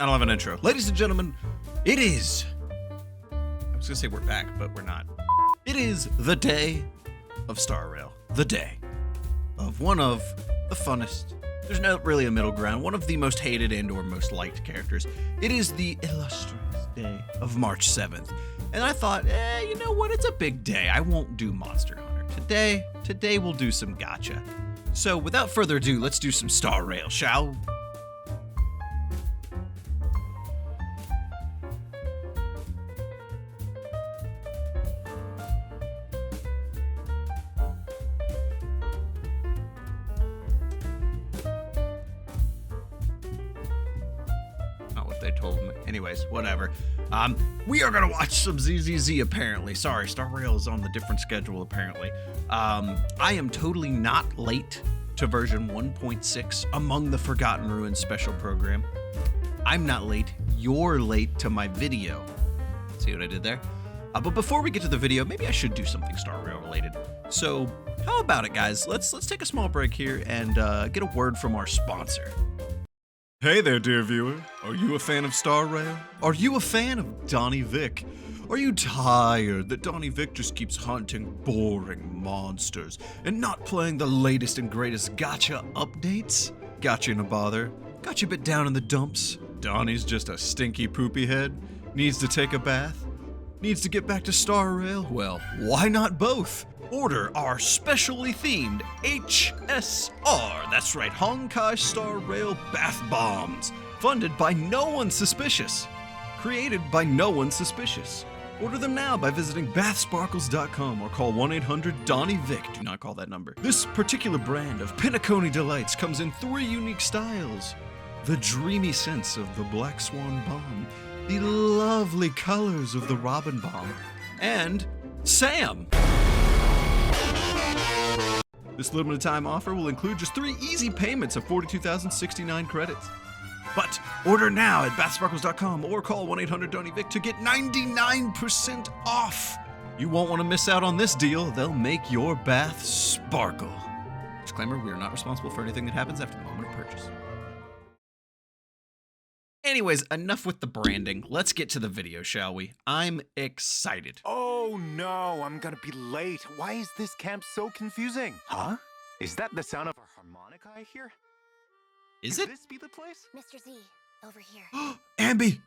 I don't have an intro. Ladies and gentlemen, it is... I was gonna say we're back, but we're not. It is the day of Star Rail. The day of one of the funnest. There's not really a middle ground. One of the most hated and or most liked characters. It is the illustrious day of March 7th. And I thought, you know what? It's a big day. I won't do Monster Hunter. Today we'll do some gacha. So without further ado, let's do some Star Rail, shall we? They told me. Anyways, whatever. We are gonna watch some ZZZ apparently. Sorry, Star Rail is on the different schedule apparently. I am totally not late to version 1.6 Among the Forgotten Ruins special program. I'm not late. You're late to my video. See what I did there? But before we get to the video, maybe I should do something Star Rail related. So how about it, guys? Let's take a small break here and get a word from our sponsor. Hey there, dear viewer. Are you a fan of Star Rail? Are you a fan of Donnie Vic? Are you tired that Donnie Vic just keeps hunting boring monsters and not playing the latest and greatest gacha updates? Got you in a bother? Got you a bit down in the dumps? Donnie's just a stinky poopy head? Needs to take a bath? Needs to get back to Star Rail? Well, why not both? Order our specially themed HSR, that's right, Honkai Star Rail Bath Bombs, funded by no one suspicious, created by no one suspicious. Order them now by visiting bathsparkles.com or call 1-800-DONNIE-VIC. Do not call that number. This particular brand of Pinnaconii Delights comes in 3 unique styles. The dreamy scents of the Black Swan Bomb, the lovely colors of the Robin Bomb, and Sam. This limited time offer will include just 3 easy payments of 42,069 credits. But order now at bathsparkles.com or call 1-800-DONNIE-VIC to get 99% off. You won't want to miss out on this deal. They'll make your bath sparkle. Disclaimer, we are not responsible for anything that happens after the moment of purchase. Anyways, enough with the branding. Let's get to the video, shall we? I'm excited. Oh no, I'm gonna be late. Why is this camp so confusing? Huh? Is that the sound of a harmonica I hear? Is Could it? this be the place? Mr. Z, over here. Anby!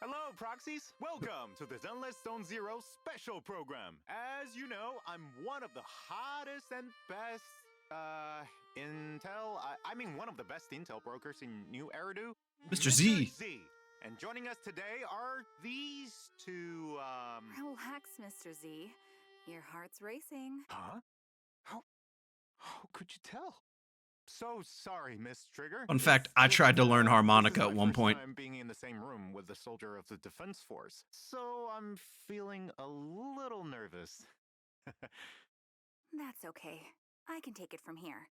Hello, proxies. Welcome to the zenlesszonezero special program. As you know, I'm one of the hottest and best, one of the best intel brokers in New Eridu. Mr. Z. And joining us today are these two, Relax, Mr. Z. Your heart's racing. Huh? How could you tell? So sorry, Miss Trigger. Fun fact, I tried to learn harmonica This is at my one first point. time being in the same room with the soldier of the defense force, so I'm feeling a little nervous. That's okay. I can take it from here.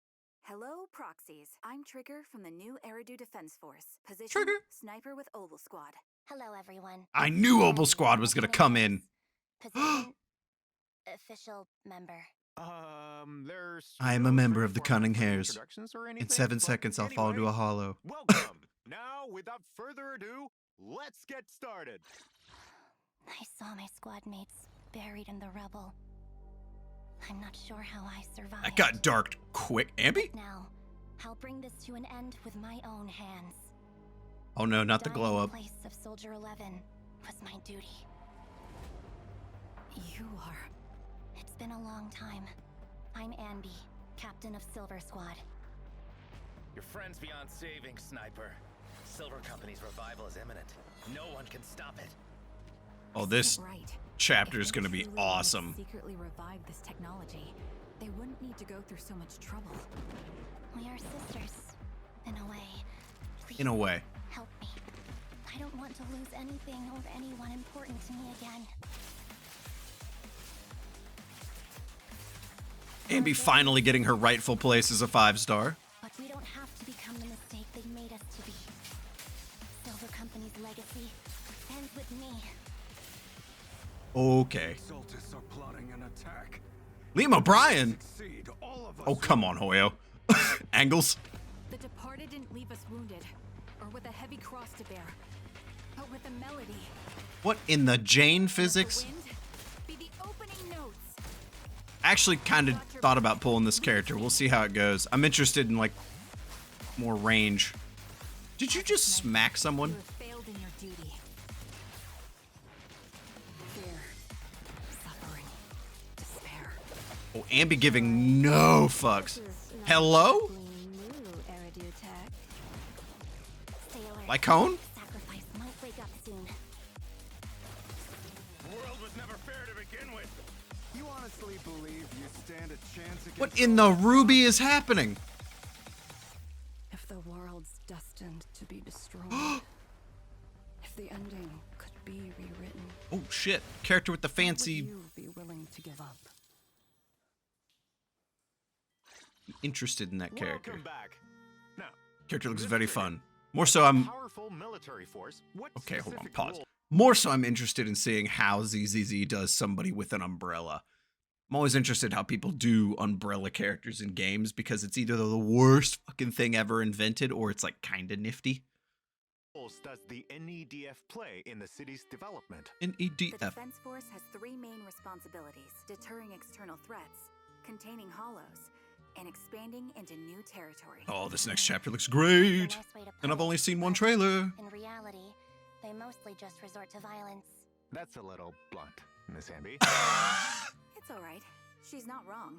Hello, proxies. I'm Trigger from the new Eridu Defense Force. Position, Trigger? Sniper with Oval Squad. Hello, everyone. I knew Oval Squad was gonna come in. Position, official member. There's I am no a member of the format Cunning for Hares. introductions or In anything, 7 but seconds, I'll fall into a anyway, hollow. Welcome. Now, without further ado, let's get started. I saw my squad mates buried in the rubble. I'm not sure how I survived. That got dark quick. Anby? Now, I'll bring this to an end with my own hands. Oh no, not the Dying glow in up. place of Soldier 11 was my duty. You are... It's been a long time. I'm Anby, captain of Silver Squad. Your friend's beyond saving, Sniper. Silver Company's revival is imminent. No one can stop it. Oh, this Isn't it right? chapter If is they gonna be truly wanted to awesome. secretly revive this technology, they wouldn't need to go through so much trouble. We are sisters, in a way. Please In a way. help me. I don't want to lose anything or anyone important to me again. Anby finally getting her rightful place as a 5-star. But we don't have to become the mistake they made us to be. Silver Company's legacy ends with me. Okay. Solstice are plotting an attack. Liam O'Brien? Succeed, all of us. Oh, come on, Hoyo. Angles? The departed didn't leave us wounded. or with a heavy cross to bear, but with a melody. What in the Jane physics? The wind be the opening notes. I actually kind of thought about pulling this character. We'll see how it goes. I'm interested in like more range. Did you just smack someone? You have failed in your duty. Fear, suffering, despair. Oh, Ambi giving no fucks. Hello? Like Cone? Sacrifice might wake up soon. The world was never fair to begin with. You honestly believe you stand a chance against... What in the Ruby is happening? If the world's destined to be destroyed, if the ending could be rewritten, Oh shit. Character with the would fancy. you be willing to give up? Interested in that character. Welcome back. Now, Character looks Mr. very Trigger, fun. More so I'm powerful military force. What okay, hold on, specific pause. role- More so I'm interested in seeing how ZZZ does somebody with an umbrella. I'm always interested how people do umbrella characters in games because it's either the worst fucking thing ever invented or it's like kinda nifty. roles does the NEDF play in the city's development? In The EDF. Defense Force has three main responsibilities: deterring external threats, containing hollows, and expanding into new territory. Oh, this next chapter looks great. And I've only seen one trailer. In reality, they mostly just resort to violence. That's a little blunt, Miss Amby. It's alright. She's not wrong.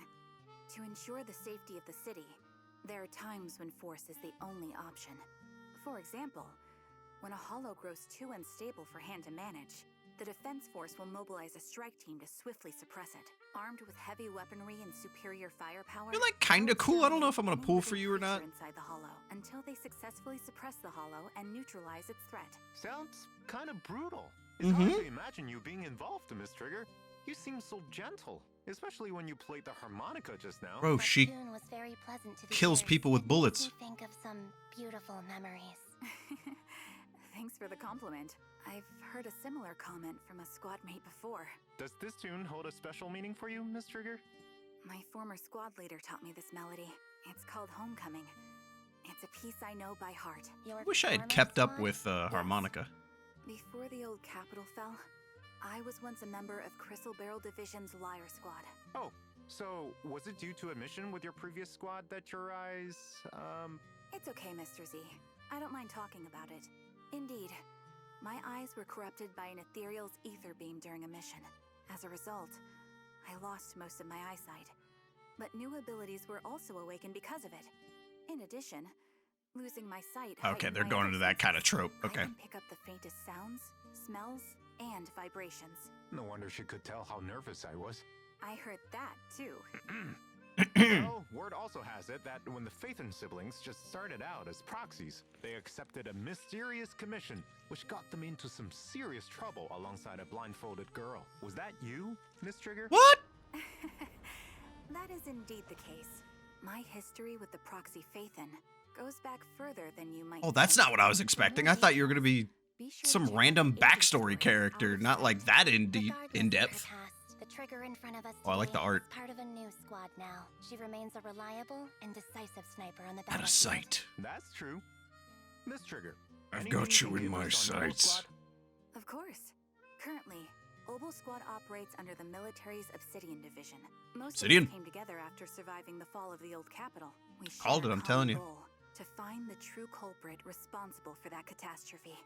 To ensure the safety of the city, there are times when force is the only option. For example, when a hollow grows too unstable for hand to manage, the Defense Force will mobilize a strike team to swiftly suppress it. Armed with heavy weaponry and superior firepower, You're like kinda cool. I don't know if I'm gonna pull for you or not. inside the hollow until they successfully suppress the hollow and neutralize its threat. Sounds kind of brutal. It's Mhm. hard to imagine you being involved, Miss Trigger. You seem so gentle, especially when you played the harmonica just now. Bro, That she tune was very pleasant to the kills ears people with and bullets. makes me think of some beautiful memories. Thanks for the compliment. I've heard a similar comment from a squad mate before. Does this tune hold a special meaning for you, Miss Trigger? My former squad leader taught me this melody. It's called Homecoming. It's a piece I know by heart. Your wish I had former kept up squad? with harmonica. Before the old capital fell, I was once a member of Crystal Barrel Division's Liar Squad. Oh, so was it due to a mission with your previous squad that your eyes, It's okay, Mr. Z. I don't mind talking about it. Indeed, my eyes were corrupted by an ethereal's ether beam during a mission. As a result, I lost most of my eyesight. But new abilities were also awakened because of it. In addition, losing my sight. Okay, heightened they're my going other into that kind of senses. trope. I Okay. can pick up the faintest sounds, smells, and vibrations. no wonder she could tell how nervous I was. I heard that too. Well, word also has it that when the Phaethon siblings just started out as proxies, they accepted a mysterious commission, which got them into some serious trouble alongside a blindfolded girl. Was that you, Miss Trigger? What? That is indeed the case. My history with the proxy Phaethon goes back further than you might. Oh, that's think. not what I was expecting. I thought you were gonna be Be sure some to check random the agent backstory story character, out of not sight. like that in Regardless in of her depth. past, the trigger in front of us Oh, I like the today art. is part of a new squad now. She remains a reliable and decisive sniper on the Out of battlefield. sight. That's true. Miss Trigger. I've anything got you can in give my us on your sights. squad? Of course. Currently, Obel Squad operates under the military's Obsidian Division. Most Obsidian? of us came together after surviving the fall of the old capital. We Called shared it, a I'm telling common you. goal, to find the true culprit responsible for that catastrophe.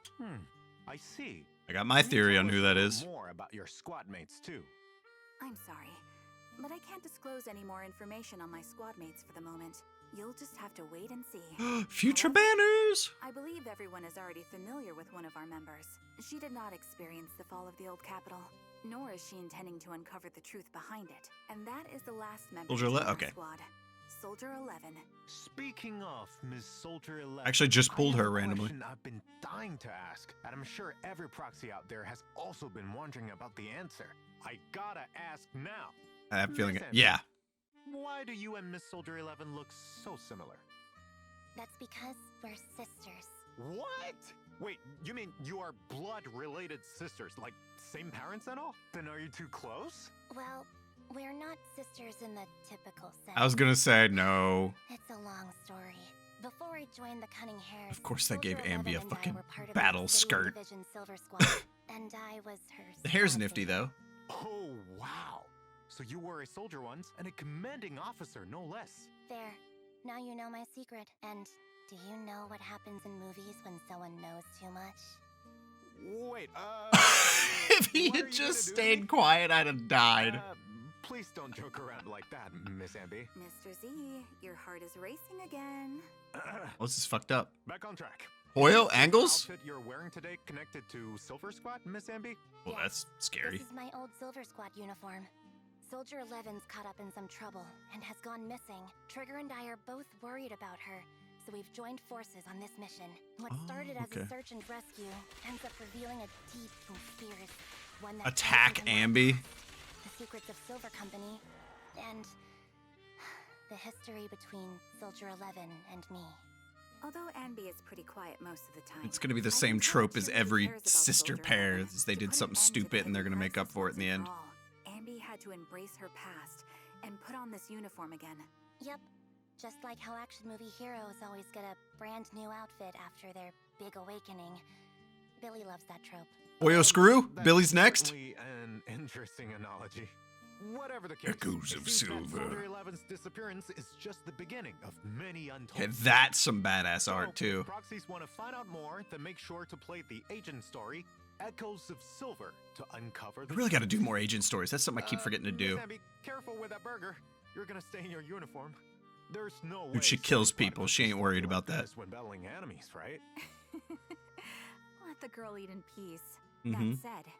I see. I got my Can you theory tell on us who a that little is. More about your squad mates too. I'm sorry, but I can't disclose any more information on my squad mates for the moment. You'll just have to wait and see. Future However, banners. I believe everyone is already familiar with one of our members. She did not experience the fall of the old capital, nor is she intending to uncover the truth behind it. And that is the last member Soldier of ele- our okay. squad, Soldier 11. Speaking of Miss Soldier 11, Actually just pulled I have her a randomly. question I've been dying to ask, and I'm sure every proxy out there has also been wondering about the answer. I gotta ask now. I have a feeling. Miss Amber, Yeah. Why do you and Miss Soldier 11 look so similar? That's because we're sisters. What? Wait, you mean you are blood-related sisters, like same parents and all? Then are you too close? Well, we're not sisters in the typical sense. I was gonna say no. It's a long story. Before I joined the Cunning Hares, Of course that gave Soldier Ambi 11 a and I fucking were part of battle the City skirt. Division Silver Squad, and I was her. The hair's squad nifty, leader. though. Oh, wow. So you were a soldier once and a commanding officer, no less. There. Now you know my secret. And do you know what happens in movies when someone knows too much? Wait, If he what are had you gonna just do to stayed me? quiet, I'd have died. Please don't joke around like that, Miss Amby. Mr. Z, your heart is racing again. Oh, this is fucked up. Back on track. Hoyo Is the angles? outfit you're wearing today connected to Silver Squad, Miss Amby? Well, Yes, that's scary. This is my old Silver Squad uniform. Soldier 11's caught up in some trouble and has gone missing. Trigger and I are both worried about her, so we've joined forces on this mission. What Oh, started as okay. a search and rescue ends up revealing a deep and fierce one that Attack ties into my Ambi. past, the secrets of Silver Company, and the history between Soldier 11 and me. Although Anby is pretty quiet most of the time. It's gonna be the I same can tell trope that as she really every cares about sister Soldier pair. 11. As they To did put an something end to stupid and they're gonna petty make up for it in the crisis end. once and for all, Anby had to embrace her past and put on this uniform again. Yep. Just like how action movie heroes always get a brand new outfit after their big awakening. Billy loves that trope. Hoyo screw? That's Billy's next? certainly an interesting analogy. Whatever the case, Echoes it of seems that silver. Soldier 11's disappearance is just the beginning of many untold. Okay, that's some badass So, art, too. if Proxies want to find out more, then make sure to play the agent story, Echoes of Silver, to uncover the I really gotta do truth. more agent stories. That's something I keep forgetting to do. Miss Amby, careful with that burger. You're gonna stay in your uniform. There's no way. Dude, she kills Silver Squad people. would She ain't stop worried you about like that. this when battling enemies, right? Let the girl eat in peace. Mhm. That said,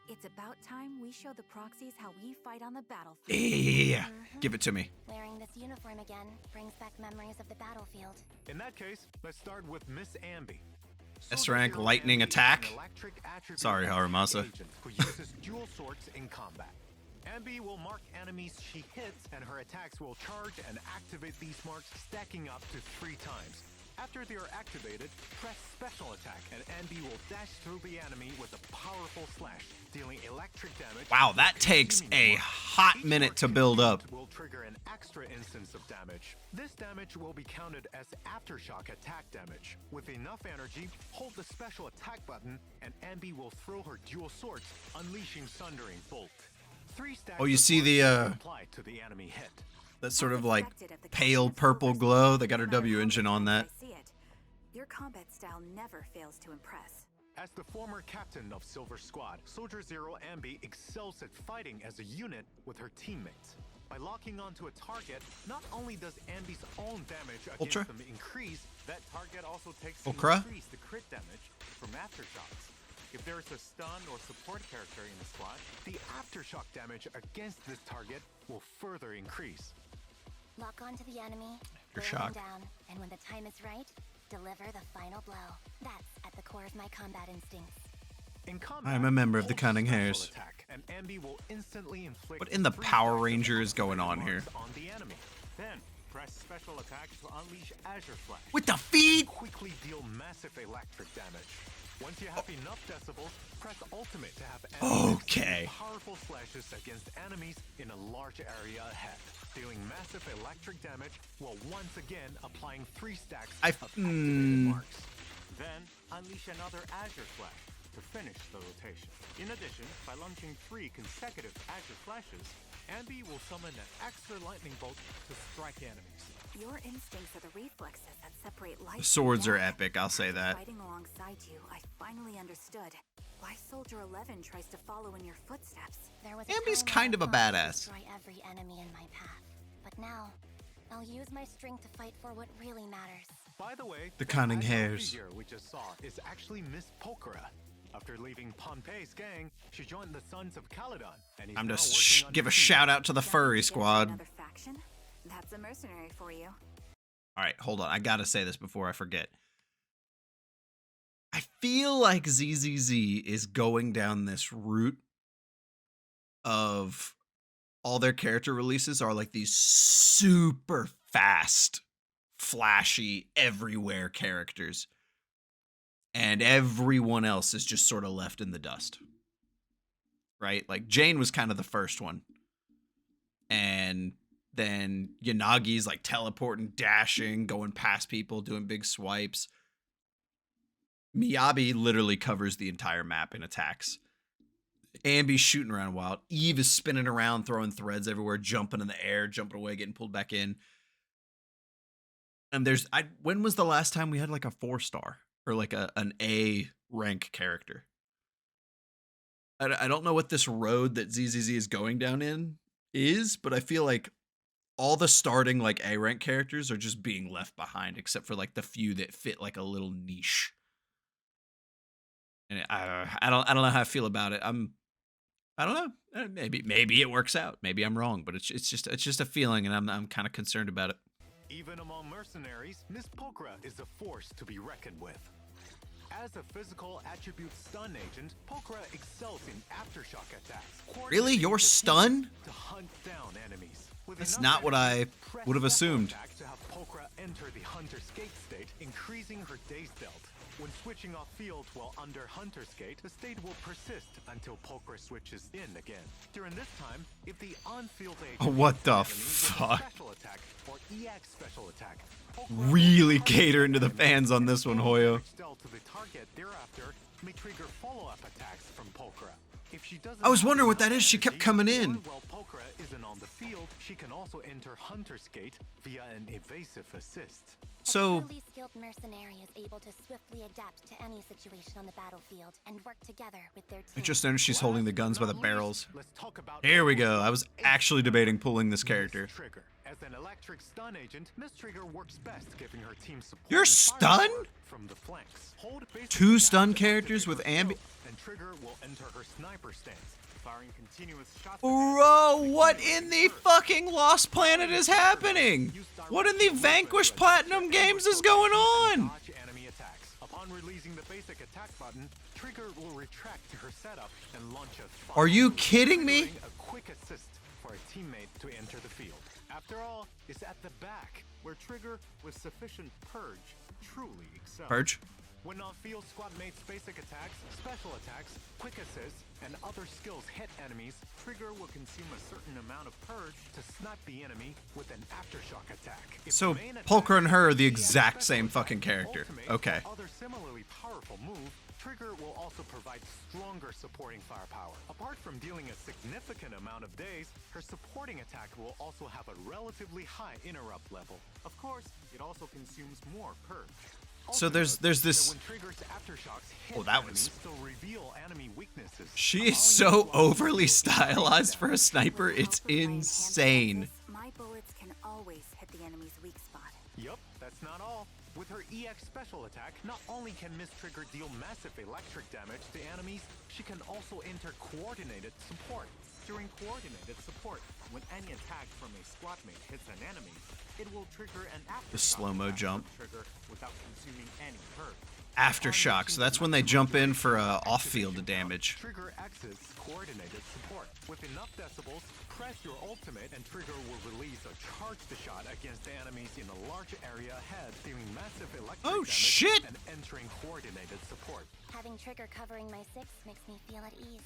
it's about time we show the proxies how we fight on the battlefield. Yeah. Mhm. Give it to me. Wearing this uniform again brings back memories of the battlefield. In that case, let's start with Miss Amby. S Soldier rank Zero lightning Amby is attack? an electric attribute Sorry, Haramasa. agent who uses dual swords in combat. Amby will mark enemies she hits, and her attacks will charge and activate these marks, stacking up to 3 times. After they are activated, press special attack, and Amby will dash through the enemy with a powerful slash, dealing electric damage. Wow, that with takes consuming a marks. hot Each minute mark to build up. consumed will trigger an extra instance of damage. This damage will be counted as aftershock attack damage. With enough energy, hold the special attack button, and Amby will throw her dual swords, unleashing Sundering Bolt. 3 stacks Oh, you of see marks the, will apply to the enemy hit. That sort As of like expected of the pale captain of purple Silver glow. Squad, They got her no matter W how engine many on times that. I see it, your combat style never fails to impress. As the former captain of Silver Squad, Soldier Zero Amby excels at fighting as a unit with her teammates. By locking onto a target, not only does Amby's own damage against Pulchra? them increase, that target also takes Pulchra? increase the crit damage from aftershocks. If there is a stun or support character in the squad, the aftershock damage against this target will further increase. Lock onto the enemy, Your wear shock. them down, and when the time is right, deliver the final blow. That's at the core of my combat instincts. In combat, I am a member of the hold Cunning special Hares. attack, and Amby will instantly inflict What in the 3 Power stacks of Ranger is marks going on here? on the enemy. Then press special attack to unleash Azure Flash. With the feet? Quickly deal massive electric damage. Once you have enough decibels, press ultimate to have enemies Okay. execute powerful slashes against enemies in a large area ahead, dealing massive electric damage while once again applying 3 stacks I- of activated marks. Then unleash another Azure Flash to finish the rotation. In addition, by launching 3 consecutive Azure Flashes, Amby will summon an extra lightning bolt to strike enemies. Your instincts are the reflexes that separate life. The swords from are death. epic, I'll say that. Fighting alongside you, I finally understood why Soldier 11 tries to follow in your footsteps. There was a Amby's time kind when of a I thought to badass. destroy every enemy in my path, but now I'll use my strength to fight for what really matters. By the way, The Cunning icon Hares. figure we just saw is actually Miss Pulchra. After leaving Pompey's gang, she joined the Sons of Caledon, and is I'm now to working on give a defeating shout out to the Doesn't furry get into squad. Another faction? That's a mercenary for you. All right, hold on. I gotta say this before I forget. I feel like ZZZ is going down this route of all their character releases are like these super fast, flashy, everywhere characters. And everyone else is just sort of left in the dust. Right? Like Jane was kind of the first one. And Then Yanagi's like teleporting, dashing, going past people, doing big swipes. Miyabi literally covers the entire map in attacks. Anby's shooting around wild. Eve is spinning around, throwing threads everywhere, jumping in the air, jumping away, getting pulled back in. And when was the last time we had like a 4-star or like an A rank character? I don't know what this road that ZZZ is going down in is, but I feel like all the starting like A rank characters are just being left behind, except for like the few that fit like a little niche. And I don't know how I feel about it. I don't know. Maybe it works out. Maybe I'm wrong, but it's just a feeling, and I'm kind of concerned about it. Even among mercenaries, Miss Pulchra is a force to be reckoned with. As a physical attribute stun agent, Pulchra excels in aftershock attacks. Really? You're stun? To hunt down enemies. That's not what I would have assumed. To have Pulchra enter the Hunter's Gate state, increasing her days dealt. When switching off field while under Hunter's Gate, the state will persist until Pulchra switches in again. During this time, if the on-field agent what the fuck? Special attack or EX special attack, Really catering to the fans on this one, Hoyo. To the target thereafter may trigger follow-up attacks from Pulchra. If she doesn't I was wondering what that is. She kept coming in. While Pulchra isn't on the field, she can also enter Hunter's Gate via an evasive assist. So, a truly skilled mercenary is able to swiftly adapt to any situation on the battlefield and work together with their team. I just noticed she's holding the guns by the barrels. Let's talk about Here we go. I was actually debating pulling this character. Miss Trigger. As an electric stun agent, Miss Trigger works best giving her team support. You're and stun? firepower from the flanks. Hold basic 2 attacks stun to characters with activate her ambi. skills, and Trigger will enter her sniper stance, firing continuous shots. Bro, what in the fucking Lost Planet is happening? What in the Vanquish Platinum games is going on? Dodge enemy attacks. Upon releasing the basic attack button, Trigger will retract to her setup and launch a Are you kidding me? triggering a quick assist for a teammate to enter the field. After all, it's at the back where Trigger, with sufficient purge, truly excels. Purge? When on-field squad mates' basic attacks, special attacks, quick assists, and other skills hit enemies, Trigger will consume a certain amount of purge to snipe the enemy with an aftershock attack. If So, the main attack Pulchra and her are the is exact special same attack, fucking character. ultimate, Okay. or other similarly powerful move, Trigger will also provide stronger supporting firepower. Apart from dealing a significant amount of days, her supporting attack will also have a relatively high interrupt level. Of course, it also consumes more purge. So there's this. When Trigger's aftershocks hit Oh, that enemies, was. they'll reveal enemy weaknesses. She allowing is so you to overly avoid stylized for a damage. sniper. With the It's help of my enhanced insane. lenses, my bullets can always hit the enemy's weak spot. Yup, that's not all. With her EX special attack, not only can Miss Trigger deal massive electric damage to enemies, she can also enter coordinated support. During coordinated support, when any attack from a squad mate hits an enemy, it will trigger an aftershock The slow-mo attack jump. from Trigger without consuming any purge. Aftershock. So that's when they jump in for off-field damage. Trigger X's coordinated support. With enough decibels, press your ultimate and Trigger will release a charged shot against the enemies in a large area ahead, dealing massive electric Oh, damage shit! and entering coordinated support. Having Trigger covering my 6 makes me feel at ease.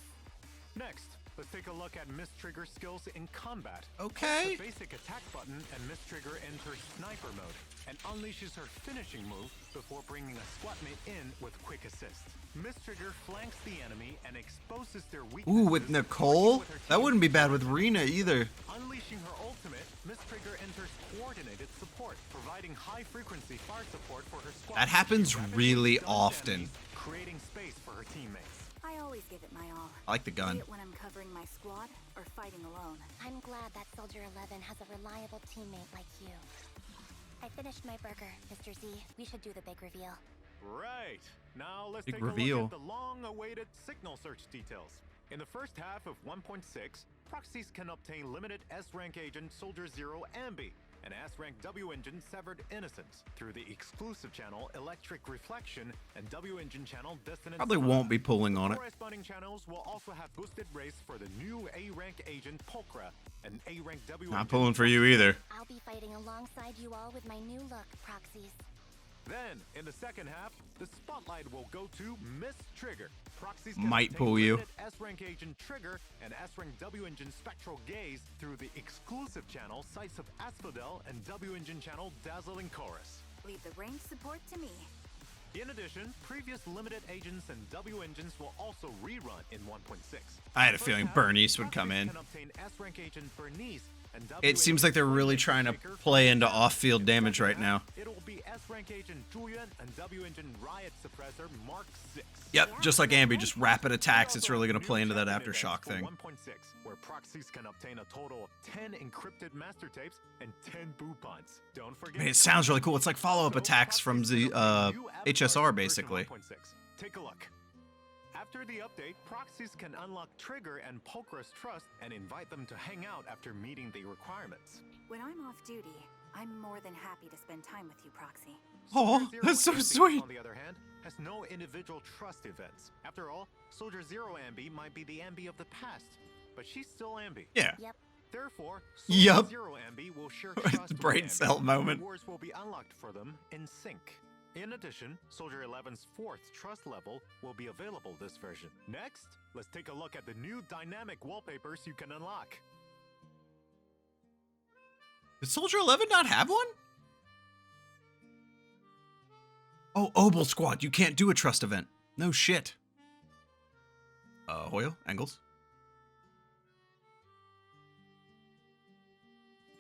Next, let's take a look at Miss Trigger's skills in combat. Okay. The basic attack button and Miss Trigger enters sniper mode and unleashes her finishing move before bringing a squad mate in with quick assist. Miss Trigger flanks the enemy and exposes their weaknesses. Ooh, with Nicole? That wouldn't be bad with Rena either. Unleashing her ultimate, Miss Trigger enters coordinated support, providing high-frequency fire support for her squad. That happens She rapidly really stuns often. enemies, creating space for her teammates. I always give it my all. I like the gun. Be it when I'm covering my squad or fighting alone. I'm glad that Soldier 11 has a reliable teammate like you. I finished my burger, Mr. Z. We should do the big reveal. Right. Now let's Big take a reveal. look at the long-awaited signal search details. In the first half of 1.6, proxies can obtain limited S-rank agent Soldier Zero Amby, and S-rank W engine Severed Innocence through the exclusive channel Electric Reflection and W engine channel Dissonant. Probably Sonata. won't be pulling on it. Corresponding channels will also have boosted race for the new A-rank agent Pulchra and A-rank W. Not engine pulling for you either. I'll be fighting alongside you all with my new look, Proxies. Then, in the second half, the spotlight will go to Miss Trigger. Proxies Might can pull obtain you. limited S-Rank Agent Trigger and S-Rank W-Engine Spectral Gaze through the exclusive channel Sights of Asphodel and W-Engine channel Dazzling Chorus. Leave the range support to me. In addition, previous limited agents and W-Engines will also rerun in 1.6. I had a feeling Bernice would come in. Can obtain S-Rank Agent Bernice and It seems like they're really trying to play into off-field damage right now. It will be S-Rank Agent Zhuyuan and W-Engine Riot Suppressor Mark 6. Yep, just like Ambi, just rapid attacks. It's really going to play into that New aftershock champion thing. events for 1.6, where proxies can obtain a total of 10 encrypted master tapes and 10 boopons. Don't forget. I mean, it sounds really cool. It's like follow-up attacks from the HSR, basically. Take a look. After the update, proxies can unlock Trigger and Pulchra's trust and invite them to hang out after meeting the requirements. When I'm off duty, I'm more than happy to spend time with you, Proxy. Oh, Soldier Zero that's so Ambi, sweet. On the other hand, has no individual trust events. After all, Soldier Zero Ambi might be the Ambi of the past, but she's still Ambi. Yeah. Yep. Therefore, Yup. Soldier Zero Ambi will share trust with Brain Ambi, cell and moment. rewards will be unlocked for them in sync. In addition, Soldier 11's 4th trust level will be available this version. Next, let's take a look at the new dynamic wallpapers you can unlock. Did Soldier 11 not have one? Oh, Obel Squad, you can't do a trust event. No shit. Hoyle, Engels.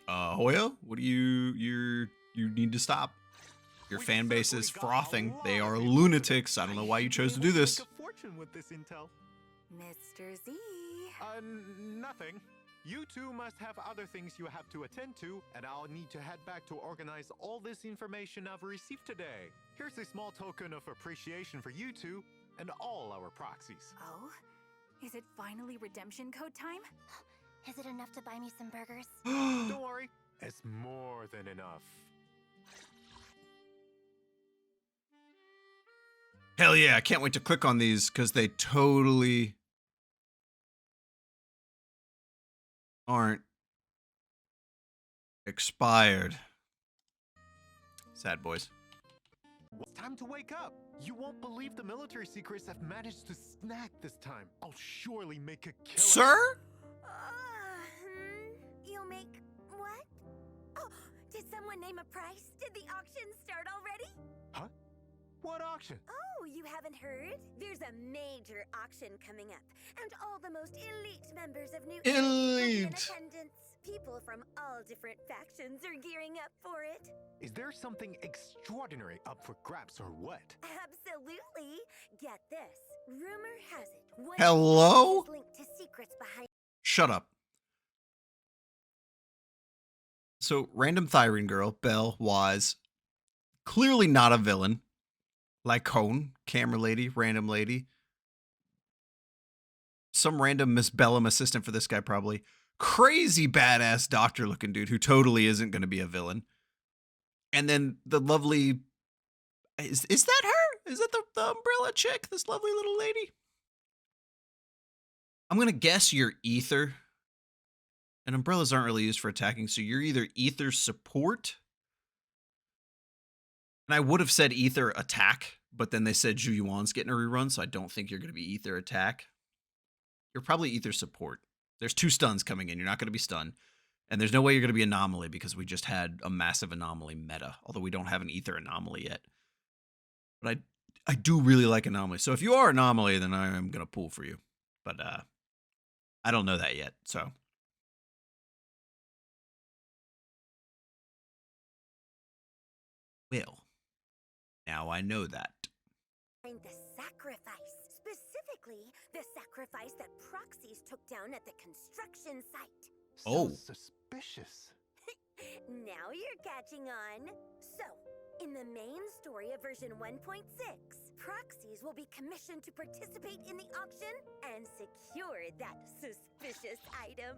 Hoya, what do you need to stop. Your fan base is frothing. They are lunatics. I don't know why you chose to do this. Make a fortune with this intel. Mr. Z. Nothing. You two must have other things you have to attend to, and I'll need to head back to organize all this information I've received today. Here's a small token of appreciation for you two and all our proxies. Oh? Is it finally redemption code time? Is it enough to buy me some burgers? Don't worry, it's more than enough. Hell yeah, I can't wait to click on these because they totally aren't expired. Sad boys. It's time to wake up. You won't believe the military secrets I've managed to snag this time. I'll surely make a killer. Sir? You'll make what? Oh, did someone name a price? Did the auction start already? Huh? What auction? Oh, you haven't heard? There's a major auction coming up, and all the most elite members of New Age will be in Elite. attendance. People from all different factions are gearing up for it. Is there something extraordinary up for grabs or what? Absolutely. Get this. Rumor has it. One Hello? is linked to secrets behind. Shut up. So, random Thyrene girl, Belle, Wise, clearly not a villain. Lycone, camera lady, random lady. Some random Miss Bellum assistant for this guy, probably. Crazy badass doctor looking dude who totally isn't going to be a villain. And then the lovely... Is that her? Is that the umbrella chick? This lovely little lady? I'm going to guess you're Ether. And umbrellas aren't really used for attacking, so you're either Ether support. And I would have said Ether attack, but then they said Zhu Yuan's getting a rerun, so I don't think you're going to be Ether attack. You're probably Ether support. There's 2 stuns coming in. You're not going to be stunned. And there's no way you're going to be Anomaly because we just had a massive Anomaly meta, although we don't have an Ether Anomaly yet. But I do really like Anomaly. So if you are Anomaly, then I am going to pull for you. But I don't know that yet, so... Well, now I know that. The sacrifice. Specifically, the sacrifice that proxies took down at the construction site. Oh. Suspicious. Now you're catching on. So, in the main story of version 1.6, proxies will be commissioned to participate in the auction and secure that suspicious item.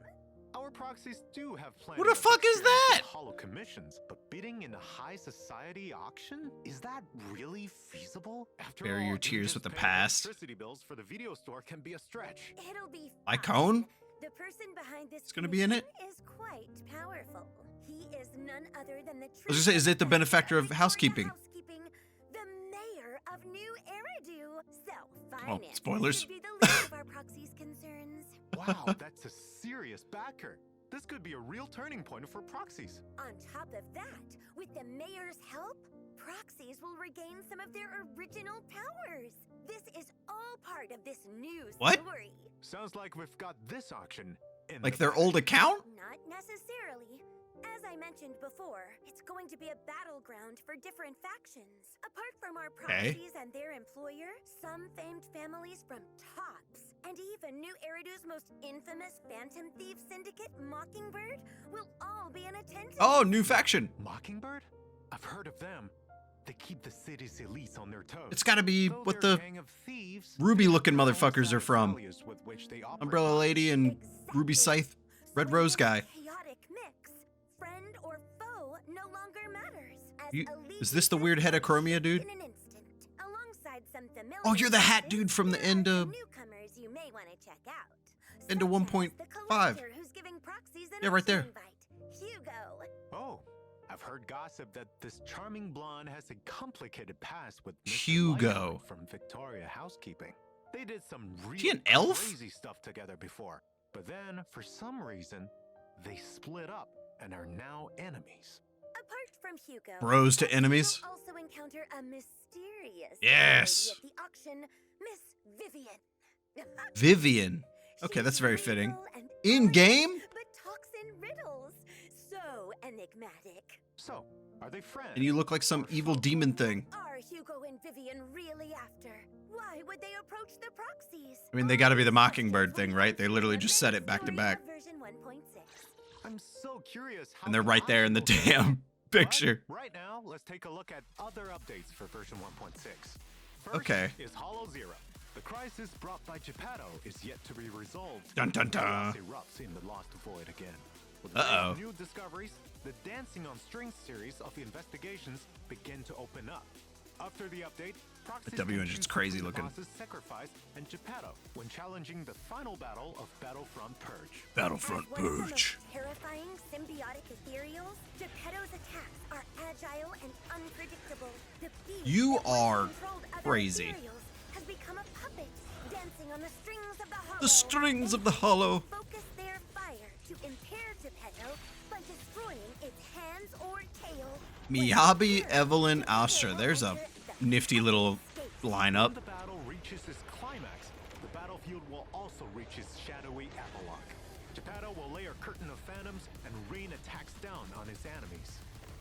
Our proxies do have plenty What the of fuck is experience that? with hollow commissions, but bidding in a high society auction? Is that really feasible? After Bury all, your even tears just with the paying past. Electricity bills for the video store can be a stretch. It'll be Icone? fine. The person behind this It's gonna be in it? commission is quite powerful. He is none other than the was gonna say, is it the benefactor of Victoria housekeeping? Housekeeping, of new Eridu. So, finance spoilers. should be the least of our proxy's concerns. Wow, that's a serious backer. This could be a real turning point for proxies. On top of that, with the mayor's help, proxies will regain some of their original powers. This is all part of this new What? story. Sounds like we've got this auction in Like the their old account? Not necessarily. As I mentioned before, it's going to be a battleground for different factions. Apart from our proxies and their employer, some famed families from Tops, and even New Eridu's most infamous phantom thief syndicate, Mockingbird, will all be in attendance. Oh, new faction. Mockingbird? I've heard of them. They keep the city's elites on their toes. It's got to be Though what they're the a gang of thieves, Ruby-looking they have motherfuckers are alongside from. values with which they operate. Umbrella Lady and Exactly. Ruby Scythe, Red So Rose in guy. this chaotic mix, friend or foe no longer matters. As You- elite is this the weird Heterochromia dude? in an instant, alongside some familiar Oh, you're the hat faces, dude from the there end are of- some newcomers you may want to check out. End of Such as 1.5. the collector who's giving proxies an Yeah, right there. auction invite, Hugo. Oh, I've heard gossip that this charming blonde has a complicated past with Mr. Hugo. Lightfoot from Victoria Housekeeping. They did some he really an elf? crazy stuff together before, but then for some reason they split up and are now enemies. Apart from Hugo, Bros to proxies enemies? will also encounter a mysterious Yes. lady at the auction, Miss Vivian. Vivian. Okay, She's that's very fitting. regal and In elegant, game? but talks in riddles. So enigmatic. So, are they friends? And you look like some evil demon thing. Are Hugo and Vivian really after? Why would they approach the proxies? I mean, they gotta be the Mockingbird thing, right? They literally just said it back to back. Version 1.6. I'm so curious how And they're right there in the possible this is. damn picture. But right now, let's take a look at other updates for version 1.6. First Okay. is Hollow Zero. The crisis brought by Geppetto is yet to be resolved. Dun, dun, dun. Chaos erupts in the Lost Void again. With Uh-oh. new discoveries, the Dancing on Strings series of investigations begin to open up. After the update, proxies The W can engine's choose crazy between the looking. bosses Sacrifice and Geppetto when challenging the final battle of Battlefront Purge. Battlefront As one of the Purge. most terrifying symbiotic ethereals, Geppetto's attacks are agile and unpredictable. The beast You that once are controlled other crazy. ethereals has become a puppet, dancing on the strings of the hollow. The strings They of the hollow. focus their fire to impair Geppetto by destroying its hands or tail. Miyabi, Evelyn, Astra. There's a nifty little When lineup. the battle reaches its climax, the battlefield will also reach its shadowy epilogue. Geppetto will lay a curtain of phantoms and rain attacks down on his enemies.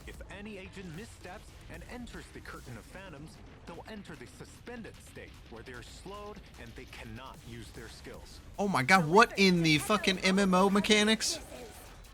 If any agent missteps and enters the curtain of phantoms, they'll enter the suspended state where they're slowed and they cannot use their skills. Oh my god, what in the fucking MMO mechanics?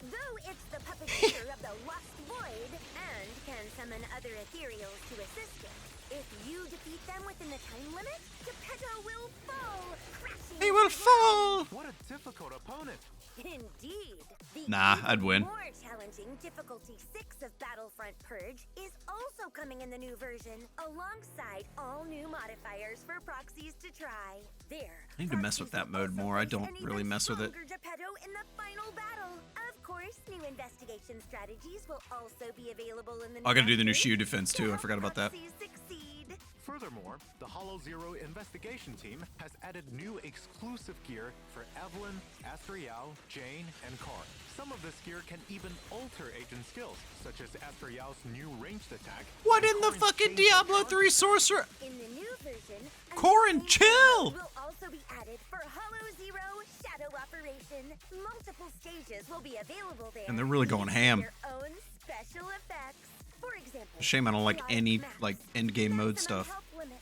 Though it's the puppeteer of the Lost Void and can summon other ethereals to assist it. If you defeat them within the time limit, Geppetto will fall, crashing. He will to the ground. fall. What a difficult opponent! Indeed. The Nah, even I'd win. More challenging difficulty 6 of Battlefront Purge is also coming in the new version, alongside all new modifiers for proxies to try. There. I need to mess with that mode more. I don't really mess with it. Geppetto in the final battle. Of course, new investigation strategies will also be available in the I gotta do the new update shield defense to too. I help forgot about that. proxies succeed. Furthermore, the Hollow Zero investigation team has added new exclusive gear for Evelyn, Astriel, Jane, and Karn. Some of this gear can even alter agent skills, such as Astriel's new ranged attack. What and in the Karn's fucking changed Diablo attack. 3 sorcerer? In the new version, a Corin, new chill! will also be added for Hollow Zero Shadow Operation. Multiple stages will be available there. And they're really going each with ham. Their own special effects. For example, Shame I don't like chaotic any maps, like end game mode maximum stuff. health limits,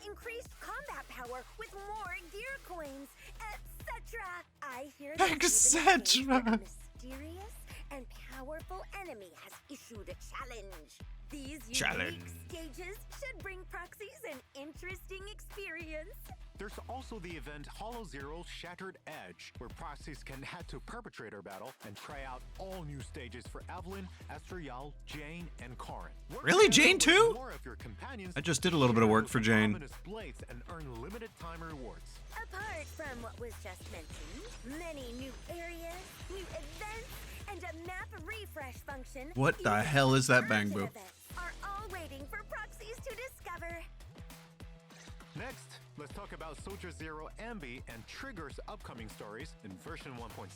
increased combat power with more gear coins, etc. I hear that even the Etc.. case where a mysterious and powerful enemy has issued a challenge. These Challenge. unique stages should bring proxies an interesting experience. There's also the event Hollow Zero's Shattered Edge, where proxies can head to Perpetrator Battle and try out all new stages for Evelyn, Astriel, Jane, and Karn. Work Really? together Jane with too? more of your companions I just did a little bit of work with for some Jane. ominous blades and earn limited time rewards. Apart from what was just mentioned, many new areas, new events, and a map refresh function. What the even hell is that, urgent Bang Boo? events are all waiting for proxies to discover. Next, let's talk about Soldier Zero Anby and Trigger's upcoming stories in version 1.6.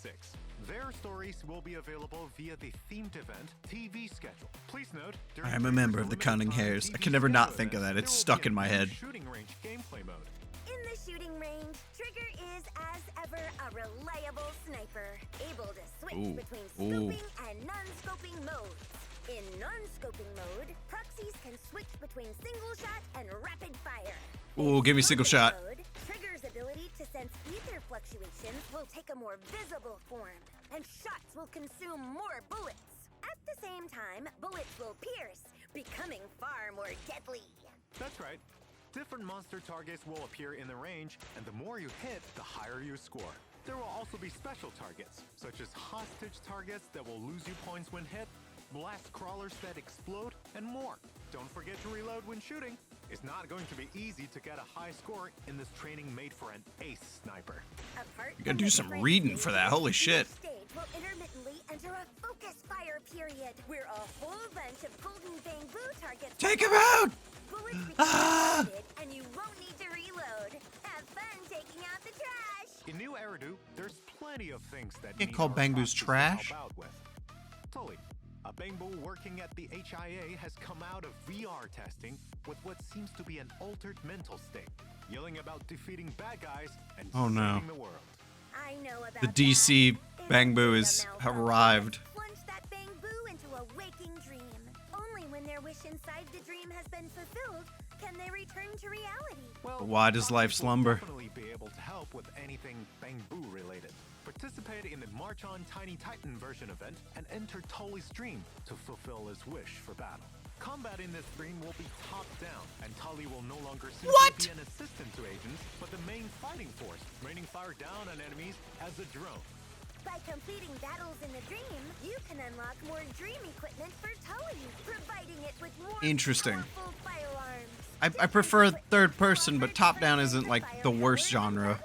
Their stories will be available via the themed event TV schedule. Please note, I am a member of the Cunning Hares. I can never not think of that. It's stuck in my head. Shooting range gameplay mode. In the shooting range, Trigger is, as ever, a reliable sniper, able to switch between scoping and non-scoping modes. In non-scoping mode, proxies can switch between single shot and rapid fire. Ooh, give me single shot. Mode, Trigger's ability to sense ether fluctuations will take a more visible form, and shots will consume more bullets. At the same time, bullets will pierce, becoming far more deadly. That's right. Different monster targets will appear in the range, and the more you hit, the higher you score. There will also be special targets, such as hostage targets that will lose you points when hit, blast crawlers that explode, and more. Don't forget to reload when shooting. It's not going to be easy to get a high score in this training made for an ace sniper. You gotta do some reading for that. Holy shit. Each stage will intermittently enter a focus fire period, where a whole bunch of golden bamboo targets Take him out! bullets become exploded, and you won't need to reload. Have fun taking out the trash. In New Eridu, there's plenty of things that Can't need call our Bangboos proxies to trash. help out with. Tully, a Bangbo working at the HIA has come out of VR testing with what seems to be an altered mental state, yelling about defeating bad guys and Oh, no. I saving the world. know about The that. DC If Bangbo the has malfunction, arrived. Plunge that Bangbo into a waking dream. Only when their wish inside the dream has been fulfilled can they return to reality. Well, Why does life proxies will slumber? Definitely be able to help with anything Bangbo related. Participate in the March On Tiny Titan version event and enter Tully's dream to fulfill his wish for battle. Combat in this stream will be top-down, and Tully will no longer simply What? be an assistant to agents, but the main fighting force, raining fire down on enemies as a drone. By completing battles in the dream, you can unlock more dream equipment for Tully, providing it with more Interesting. powerful firearms. I prefer third person, but top down isn't like the worst genre.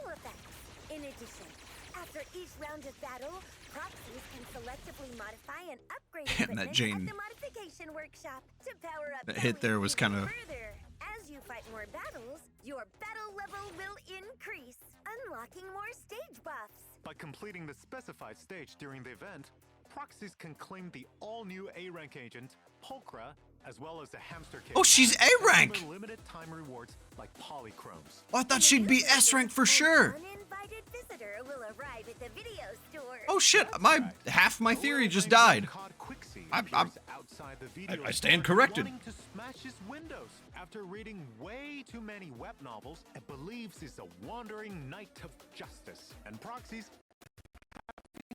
In addition, after each round of battle, proxies can selectively modify and upgrade Damn, that equipment Jane- at the modification workshop to power up That hit Tully there was even kinda- further. As you fight more battles, your battle level will increase, unlocking more stage buffs. By completing the specified stage during the event, proxies can claim the all-new A-rank agent, Pulchra, as well as the hamster cage. Oh, she's A-rank! And other limited time rewards like polychromes. Oh, I thought she'd be S rank for sure. An uninvited visitor will arrive at the video store. Oh shit, half my theory just died. Quixie I'm- appears outside the video I stand store corrected. wanting to smash his windows after reading way too many web novels and believes he's a wandering knight of justice. And proxies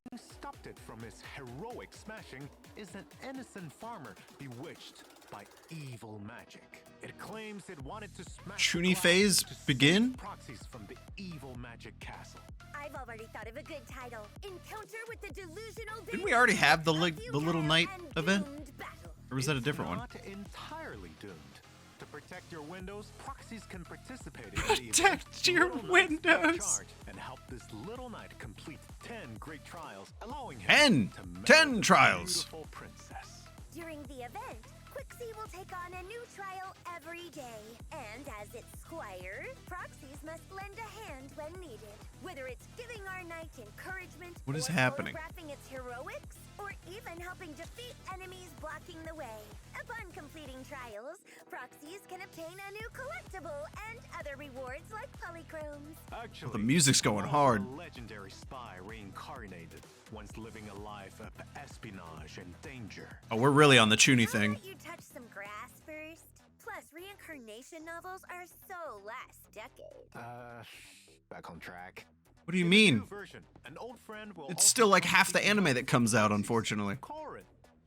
having stopped it from his heroic smashing is an innocent farmer bewitched by evil magic. It claims it wanted to smash the Chuny glass phase to save begin? proxies from the evil magic castle. I've already thought of a good title. Encounter with the delusional. Didn't we already have the Future the little knight and event? doomed battle. Or was that a It's different one? not entirely doomed. To protect your windows, proxies can participate in the event. Protect your Little Knights take windows. charge and help this little knight complete 10 great trials, allowing him 10 to marry 10 the trials. beautiful princess. During the event, Quixie will take on a new trial every day. And as its squire, proxies must lend a hand when needed. Whether it's giving our knight encouragement, What is or happening? photographing its heroics, or even helping defeat enemies blocking the way. Upon completing trials, proxies can obtain a new collectible and other rewards like polychromes. Actually, The music's going one hard. of a legendary spy reincarnated, once living a life of espionage and danger. Oh, we're really on the Chuny How thing. about you touch some grass first? Plus, reincarnation novels are so last decade. Back on track. What do you In the mean? new version, an old friend will It's also still like come half to the see anime you that comes out, proxies. unfortunately. Corin.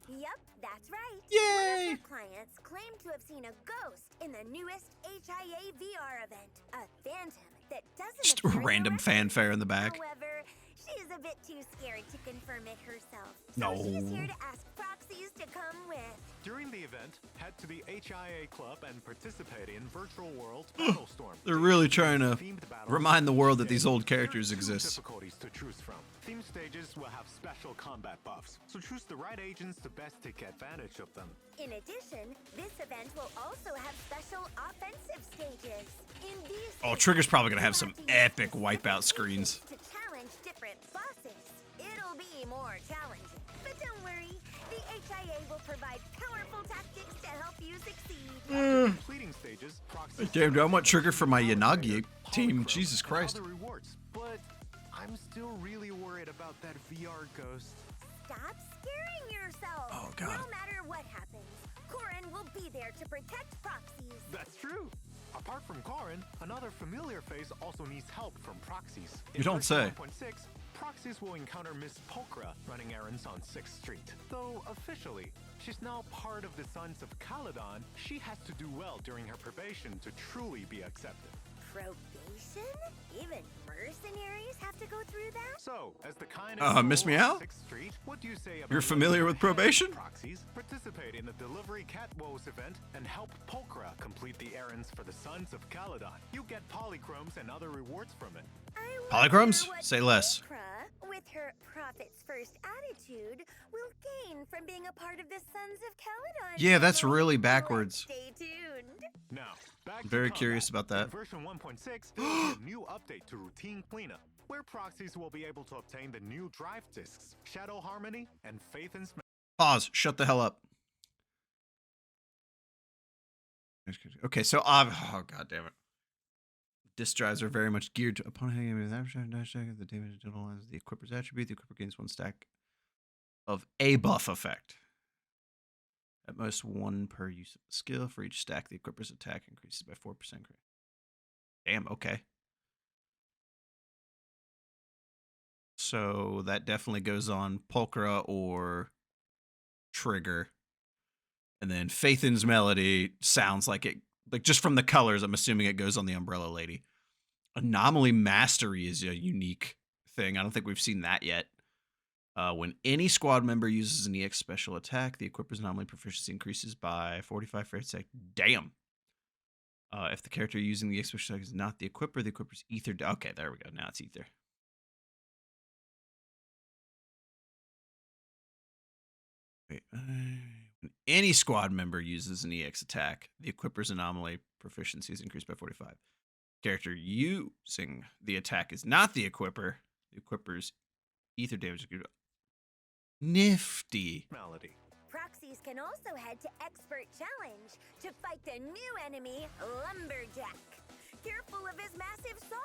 Yep, that's right. Yay! One of her clients claimed to have seen a ghost in the newest HIA VR event. A phantom that doesn't Just appear in the random records. fanfare in the back. However, she's a bit too scared to confirm it herself. So No. she's here to ask proxies to come with. During the event, head to the HIA Club and participate in Virtual World Battlestorm. They're really trying to Themed battles remind the world that each these day. old characters There are two exist. difficulties to choose from. Theme stages will have special special combat buffs, so choose the right agents to best take advantage of them. In addition, this event will also have special offensive stages. In these Oh, Trigger's probably gonna have stages, some you have to epic use wipeout specific screens. to challenge different bosses. It'll be more challenging. But don't worry, the HIA will provide powerful tactics to help you succeed. Completing stages, proxies. Damn, do I want Trigger for my Yanagi team? Polychrome, Jesus and Christ. other rewards, but I'm still really worried about that VR ghost. Stop scaring yourself. Oh, God. No matter what happens, Corin will be there to protect proxies. That's true. Apart from Corin, another familiar face also needs help from proxies. You don't say. 1.6, proxies will encounter Miss Pulchra running errands on 6th Street. Though officially, she's now part of the Sons of Caledon, she has to do well during her probation to truly be accepted. Probation? Even mercenaries have to go through that? So, as the kind of Miss Meow? 6th Street, what do you say about You're familiar with probation? proxies, participate in the Delivery Cat Woes event, and help Pulchra complete the errands for the Sons of Caledon. You get polychromes and other rewards from it. I Polychromes? wonder what Say less. Pulchra, with her profits first attitude, will gain from being a part of the Sons of Caledon. Yeah, that's family. really Let's backwards. Stay tuned. Now, back to Very combat. curious about that. In version 1.6, there will be a new update to routine cleanup, where proxies will be able to obtain the new drive discs, Shadow Harmony, and Faith and Pause. Shut the hell up. Okay, so oh god damn it. Disc drives are very much geared to upon hitting the damage generalizes the equipper's attribute. The equipper gains one stack of a buff effect. At most one per use of the skill. For each stack, the equipper's attack increases by 4%. Damn, okay. So that definitely goes on Pulchra or Trigger. And then Phaethon's Melody sounds like it, like just from the colors, I'm assuming it goes on the Umbrella Lady. Anomaly Mastery is a unique thing. I don't think we've seen that yet. When any squad member uses an EX special attack, the equipper's anomaly proficiency increases by 45 for its sec. Damn. If the character using the EX special attack is not the equipper's ether. Okay, there we go. Now it's ether. Wait. When any squad member uses an EX attack, the equipper's anomaly proficiency is increased by 45. Character using the attack is not the equipper's ether damage. Nifty. Melody. Proxies can also head to Expert Challenge to fight the new enemy, Lumberjack. Careful of his massive saw.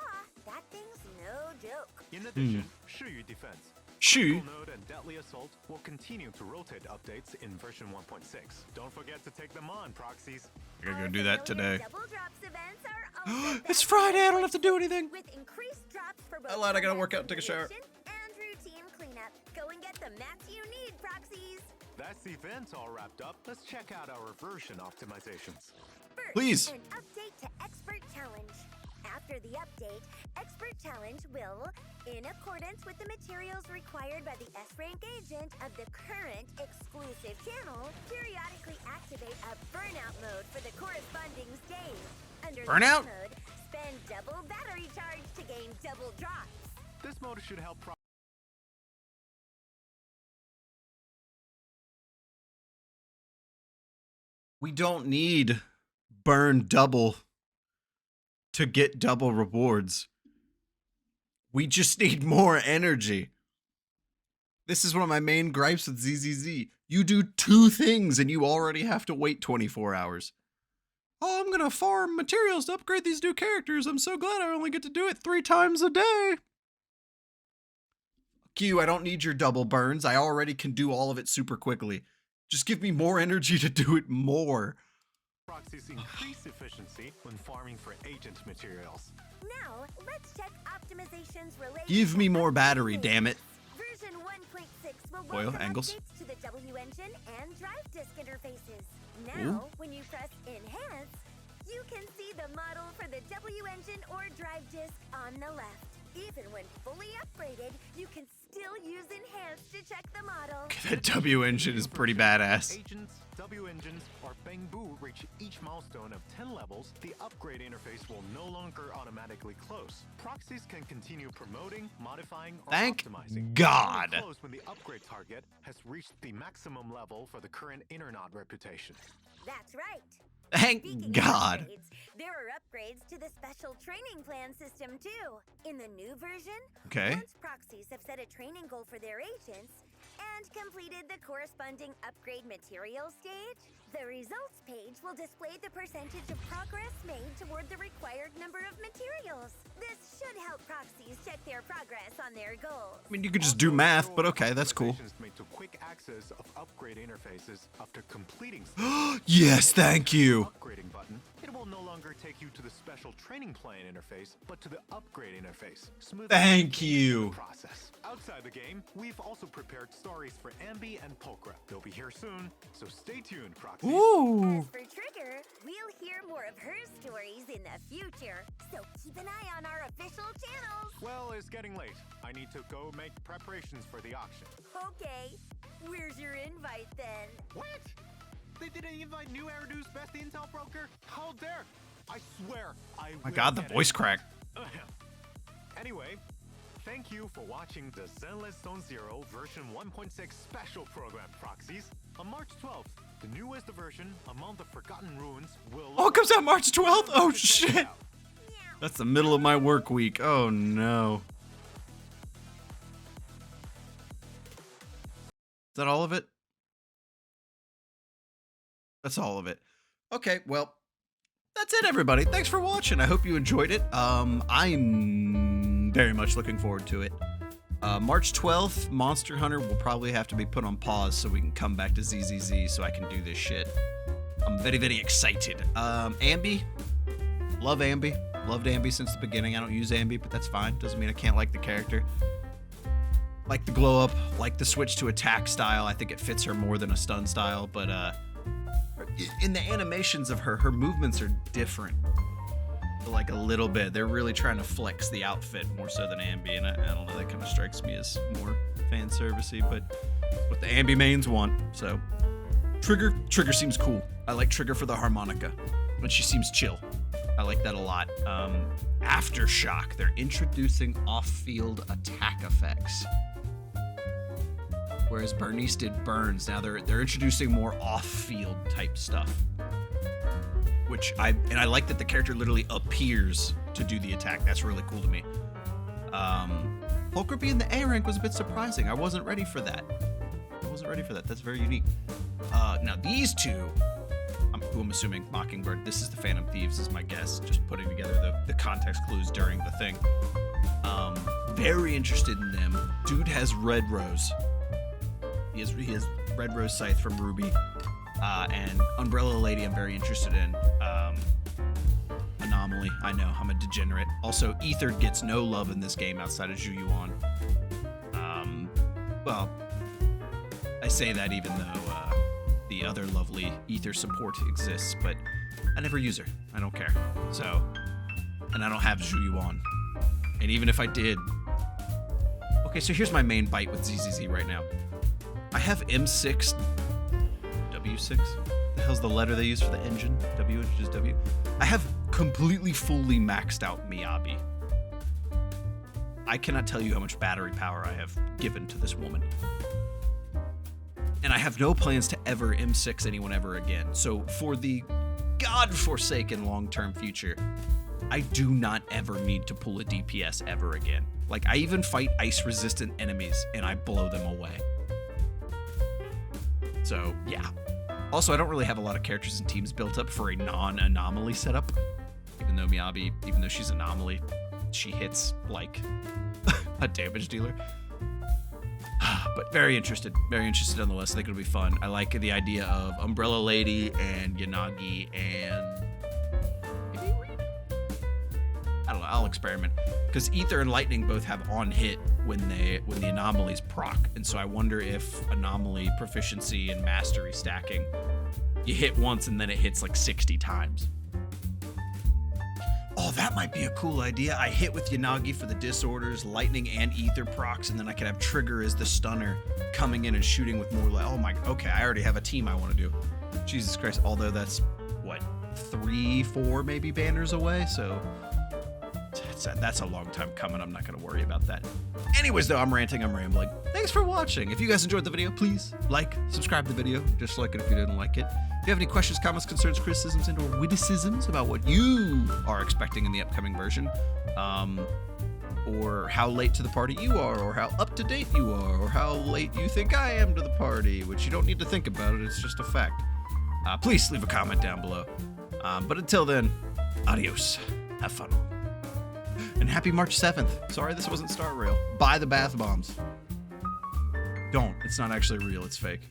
That thing's no joke. In addition, Shiyu Defense. Shu. Critical Node and Deadly Assault will continue to rotate updates in version 1.6. Don't forget to take them on, proxies. I gotta go Our do that familiar today. Double drops events are also It's back Friday, I don't in have to do anything. With increased drops for both I lied, I gotta combat work out and take a shower. simulation and routine cleanup. Go and get the mats you need, proxies. That's the event all wrapped up. Let's check out our version optimizations. First, Please. an update to Expert Challenge. After the update, Expert Challenge will, in accordance with the materials required by the S-Rank agent of the current exclusive channel, periodically activate a burnout mode for the corresponding stage. Under Burnout? this mode, spend double battery charge to gain double drops. This mode should help We don't need burn double to get double rewards. We just need more energy. This is one of my main gripes with ZZZ. You do 2 things and you already have to wait 24 hours. Oh, I'm gonna farm materials to upgrade these new characters. I'm so glad I only get to do it 3 times a day. Fuck you, I don't need your double burns. I already can do all of it super quickly. Just give me more energy to do it more. proxies increase efficiency when farming for agent materials. Now, let's check optimizations related Give to me more battery, updates. damn it. Version 1.6 will Oil welcome angles. updates to the W engine and drive disk interfaces. Now, Ooh. when you press Enhance, you can see the model for the W engine or drive disk on the left. Even when fully upgraded, you can still use Enhance to check the model. That W engine is pretty badass. Agents, W engines, or Bangbu reach each milestone of 10 levels, the upgrade interface will no longer automatically close. Proxies can continue promoting, modifying, or Thank optimizing. God. Only close when the upgrade target has reached the maximum level for the current Internet reputation. That's right. Thank Speaking God. of upgrades, there are upgrades to the special training plan system too. In the new version, Okay. once proxies have set a training goal for their agents and completed the corresponding upgrade material stage, the results page will display the percentage of progress made toward the required number of materials. This should help proxies check their progress on their goals. I mean, you could just do math, but okay, that's cool. Optimizations made to quick access of upgrade interfaces after completing Yes, thank you. upgrading button. It will no longer take you to the special training plan interface, but to the upgrade interface. Smoothly Thank the you. process. Outside the game, we've also prepared stories for Anby and Pulchra. They'll be here soon, so stay tuned, Proxies. Ooh. As for Trigger, we'll hear more of her stories in the future, so keep an eye on our official channels. Well, it's getting late. I need to go make preparations for the auction. Okay, where's your invite then? What? They didn't invite New Eridu's best intel broker? How dare! I swear, I My will God, the get voice it. crack. Anyway, thank you for watching the Zenlesszonezero version 1.6 special program, Proxies. On March 12th, the newest version, Among the Forgotten Ruins, will... Oh, it comes out March 12th? Oh, Check it shit. out. That's the middle of my work week. Oh, no. Is that all of it? That's all of it. Okay, well, that's it, everybody. Thanks for watching. I hope you enjoyed it. I'm very much looking forward to it. March 12th, Monster Hunter will probably have to be put on pause so we can come back to ZZZ so I can do this shit. I'm very, very excited. Anby. Love Anby. Loved Anby since the beginning. I don't use Anby, but that's fine. Doesn't mean I can't like the character. Like the glow up, like the switch to attack style. I think it fits her more than a stun style, but in the animations of her movements are different. Like a little bit. They're really trying to flex the outfit more so than Anby, and I don't know, that kind of strikes me as more fan servicey, but what the Anby mains want. So Trigger seems cool. I like Trigger for the harmonica, and she seems chill. I like that a lot. Aftershock, they're introducing off-field attack effects. Whereas Bernice did burns, now they're introducing more off-field type stuff. Which I like that the character literally appears to do the attack. That's really cool to me. Pulchra being the A rank was a bit surprising. I wasn't ready for that. That's very unique. Now these two, who I'm assuming Mockingbird, this is the Phantom Thieves is my guess. Just putting together the context clues during the thing. Very interested in them. Dude has Red Rose. He has Red Rose Scythe from Ruby. And Umbrella Lady I'm very interested in. Anomaly, I know, I'm a degenerate. Also, Ether gets no love in this game outside of Zhu Yuan. Well, I say that even though the other lovely Ether support exists, but I never use her. I don't care. So, and I don't have Zhu Yuan. And even if I did... Okay, so here's my main bite with ZZZ right now. I have M6... W6? The hell's the letter they use for the engine? W, just W. I have completely fully maxed out Miyabi. I cannot tell you how much battery power I have given to this woman. And I have no plans to ever M6 anyone ever again. So for the godforsaken long-term future, I do not ever need to pull a DPS ever again. Like, I even fight ice-resistant enemies and I blow them away. So, yeah. Also, I don't really have a lot of characters and teams built up for a non-anomaly setup. Even though Miyabi, even though she's anomaly, she hits like a damage dealer. But very interested on the list. I think it'll be fun. I like the idea of Umbrella Lady and Yanagi and maybe I don't know. I'll experiment because Ether and Lightning both have on hit when the anomalies proc, and so I wonder if anomaly proficiency and mastery stacking, you hit once and then it hits like 60 times. Oh, that might be a cool idea. I hit with Yanagi for the disorders, lightning and ether procs, and then I could have Trigger as the stunner coming in and shooting with more oh my, okay, I already have a team I want to do. Jesus Christ, although that's, what, 3-4 maybe banners away, so that's a long time coming. I'm not going to worry about that. Anyways, though, I'm ranting, I'm rambling. Thanks for watching. If you guys enjoyed the video, please like, subscribe to the video. Just like it if you didn't like it. If you have any questions, comments, concerns, criticisms, and or witticisms about what you are expecting in the upcoming version, or how late to the party you are, or how up to date you are, or how late you think I am to the party, which you don't need to think about it, it's just a fact. Please leave a comment down below. But until then, adios. Have fun. And happy March 7th. Sorry this wasn't Star Rail. Buy the bath bombs. Don't. It's not actually real. It's fake.